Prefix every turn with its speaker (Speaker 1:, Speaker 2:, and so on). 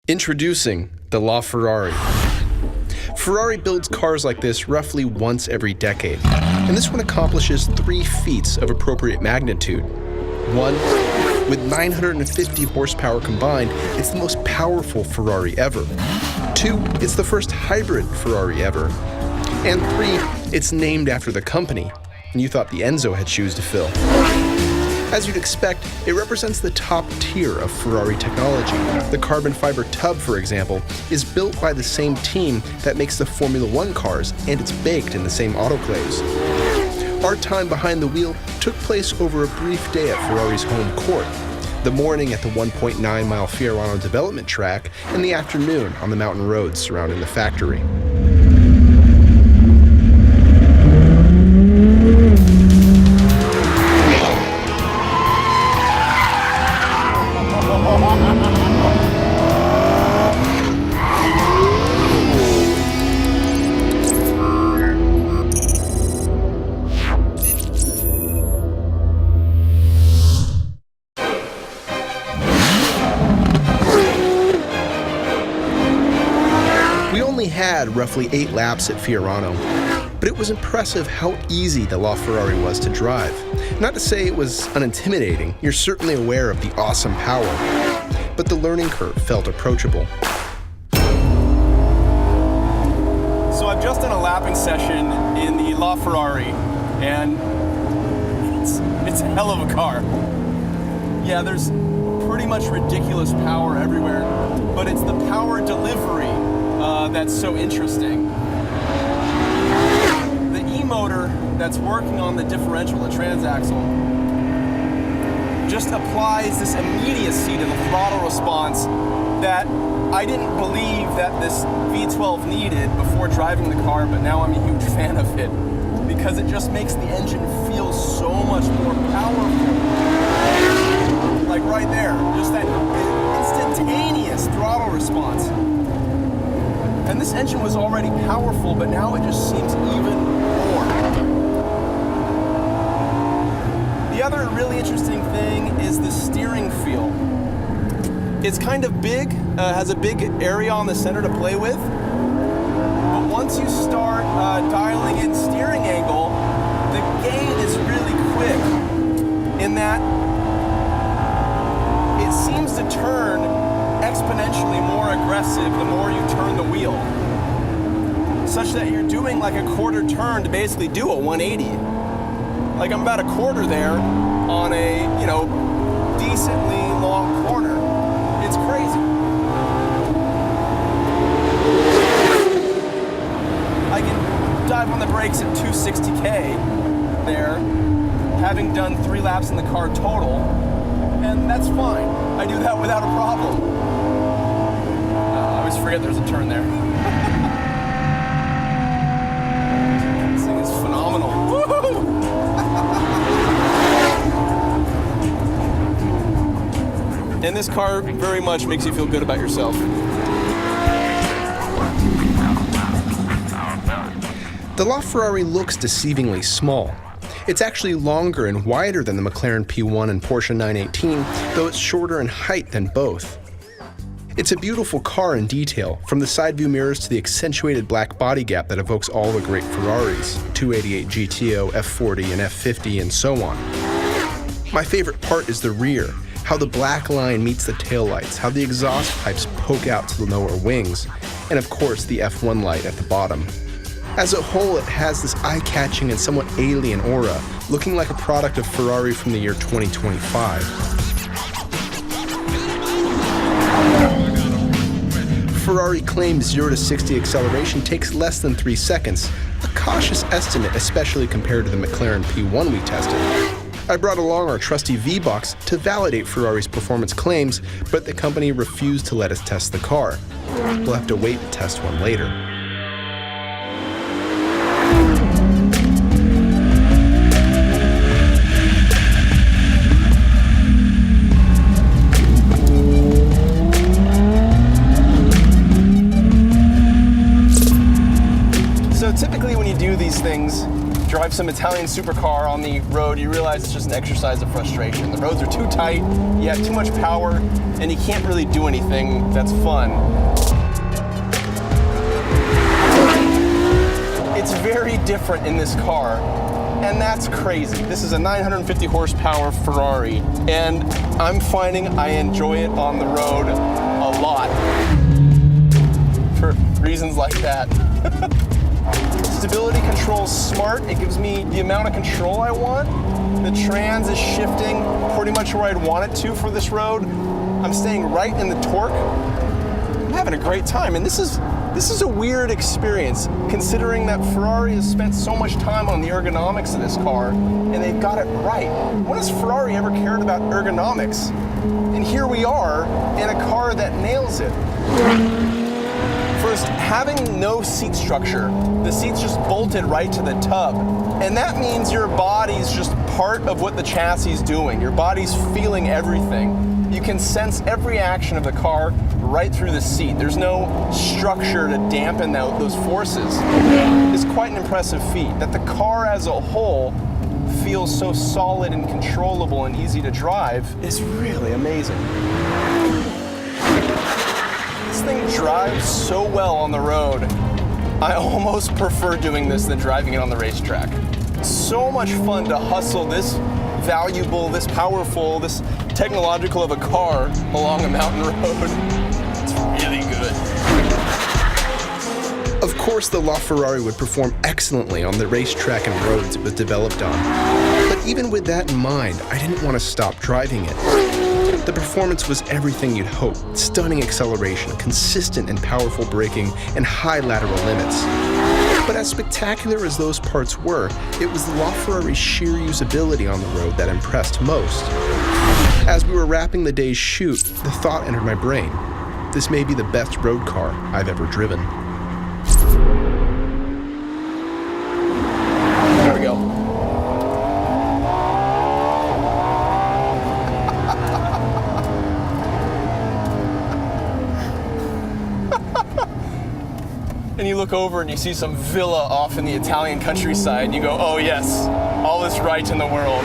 Speaker 1: Introducing the LaFerrari. Ferrari builds cars like this roughly once every decade, and this one accomplishes 3 feats of appropriate magnitude. 1, with 950 horsepower combined, it's the most powerful Ferrari ever. 2, it's the first hybrid Ferrari ever. And 3, it's named after the company, and you thought the Enzo had shoes to fill. As you'd expect, it represents the top tier of Ferrari technology. The carbon fiber tub, for example, is built by the same team that makes the Formula One cars, and it's baked in the same autoclaves. Our time behind the wheel took place over a brief day at Ferrari's home court. The morning at the 1.9-mile Fiorano development track, and the afternoon on the mountain roads surrounding the factory. We only had roughly 8 laps at Fiorano, but it was impressive how easy the LaFerrari was to drive. Not to say it was unintimidating, you're certainly aware of the awesome power, but the learning curve felt approachable.
Speaker 2: So I've just done a lapping session in the LaFerrari, and it's a hell of a car. Yeah, there's pretty much ridiculous power everywhere, but it's the power delivery that's so interesting. The E-motor that's working on the differential, the transaxle, just applies this immediacy to the throttle response that I didn't believe that this V12 needed before driving the car, but now I'm a huge fan of it because it just makes the engine feel so much more powerful. Like right there, just that instantaneous throttle response. And this engine was already powerful, but now it just seems even more. The other really interesting thing is the steering feel. It's kind of big, has a big area on the center to play with, but once you start dialing in steering angle, the gain is really quick in that it seems to turn exponentially more aggressive the more you turn the wheel, such that you're doing like a quarter turn to basically do a 180. Like I'm about a quarter there on a, decently long corner. It's crazy. I can dive on the brakes at 260K there, having done 3 laps in the car total, and that's fine. I do that without a problem. I always forget there's a turn there. This thing is phenomenal. Woo-hoo! And this car very much makes you feel good about yourself.
Speaker 1: The LaFerrari looks deceivingly small. It's actually longer and wider than the McLaren P1 and Porsche 918, though it's shorter in height than both. It's a beautiful car in detail, from the side view mirrors to the accentuated black body gap that evokes all the great Ferraris, 288 GTO, F40, and F50, and so on. My favorite part is the rear, how the black line meets the taillights, how the exhaust pipes poke out to the lower wings, and of course the F1 light at the bottom. As a whole, it has this eye-catching and somewhat alien aura, looking like a product of Ferrari from the year 2025. Ferrari claims 0 to 60 acceleration takes less than 3 seconds, a cautious estimate especially compared to the McLaren P1 we tested. I brought along our trusty V-Box to validate Ferrari's performance claims, but the company refused to let us test the car. We'll have to wait to test one later.
Speaker 2: So typically when you do these things, drive some Italian supercar on the road, you realize it's just an exercise of frustration. The roads are too tight, you have too much power, and you can't really do anything that's fun. It's very different in this car, and that's crazy. This is a 950 horsepower Ferrari, and I'm finding I enjoy it on the road a lot for reasons like that. Stability control's smart. It gives me the amount of control I want. The trans is shifting pretty much where I'd want it to for this road. I'm staying right in the torque. I'm having a great time, and this is a weird experience considering that Ferrari has spent so much time on the ergonomics of this car, and they've got it right. When has Ferrari ever cared about ergonomics? And here we are in a car that nails it. First, having no seat structure. The seat's just bolted right to the tub. And that means your body's just part of what the chassis is doing. Your body's feeling everything. You can sense every action of the car right through the seat. There's no structure to dampen those forces. It's quite an impressive feat. That the car as a whole feels so solid and controllable and easy to drive is really amazing. This thing drives so well on the road. I almost prefer doing this than driving it on the racetrack. So much fun to hustle this valuable, this powerful, this technological of a car along a mountain road. It's really good.
Speaker 1: Of course, the LaFerrari would perform excellently on the racetrack and roads it was developed on. But even with that in mind, I didn't want to stop driving it. The performance was everything you'd hope. Stunning acceleration, consistent and powerful braking, and high lateral limits. But as spectacular as those parts were, it was the LaFerrari's sheer usability on the road that impressed most. As we were wrapping the day's shoot, the thought entered my brain. This may be the best road car I've ever driven.
Speaker 2: There we go. And you look over and you see some villa off in the Italian countryside, and you go, oh yes, all is right in the world.